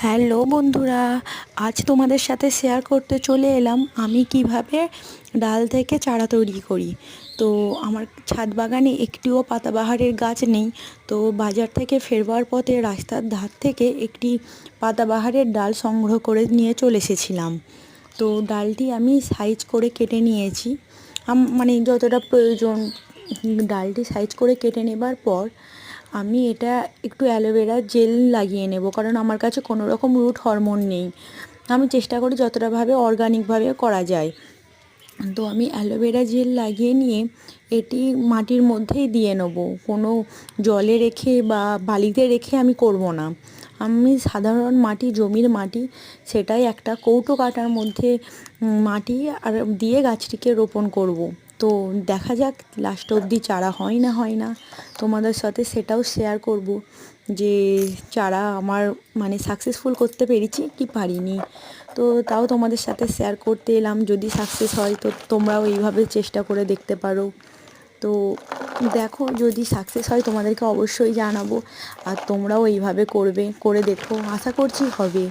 Hello বন্ধুরা, আজ তোমাদের সাথে শেয়ার করতে চলে এলাম আমি কিভাবে ডাল থেকে চারা তৈরি করি। তো আমার ছাদ বাগানে একটিও পাতাবাহারের গাছ নেই। তো বাজার থেকে ফেরবার পথে রাস্তার ধার থেকে একটি পাতাবাহারের ডাল সংগ্রহ করে নিয়ে চলে এসেছিলাম। তো ডালটি আমি সাইজ করে কেটে নিয়েছি, মানে যতটা প্রয়োজন। ডালটি সাইজ করে কেটে নেবার পর আমি এটা একটু অ্যালোভেরা জেল লাগিয়ে নেব, কারণ আমার কাছে কোনো রকম রুট হরমোন নেই। আমি চেষ্টা করি যতটাভাবে অর্গানিকভাবে করা যায়। তো আমি অ্যালোভেরা জেল লাগিয়ে নিয়ে এটি মাটির মধ্যেই দিয়ে নেব, কোনো জলে রেখে বা বালিতে রেখে আমি করব না। আমি সাধারণ মাটি, জমির মাটি, সেটাই একটা কৌটো কাটার মধ্যে মাটি আর দিয়ে গাছটিকে রোপণ করব। তো দেখা যাক লাস্ট অবধি চারা হয় না হয় না, তোমাদের সাথে সেটাও শেয়ার করব যে চারা আমার মানে সাকসেসফুল করতে পেরেছি কি পারিনি। তো তাও তোমাদের সাথে শেয়ার করতে এলাম, যদি সাকসেস হয় তো তোমরাও এইভাবে চেষ্টা করে দেখতে পারো। তো দেখো, যদি সাকসেস হয় তোমাদেরকে অবশ্যই জানাবো, আর তোমরাও এইভাবে করবে, করে দেখো, আশা করছি হবে।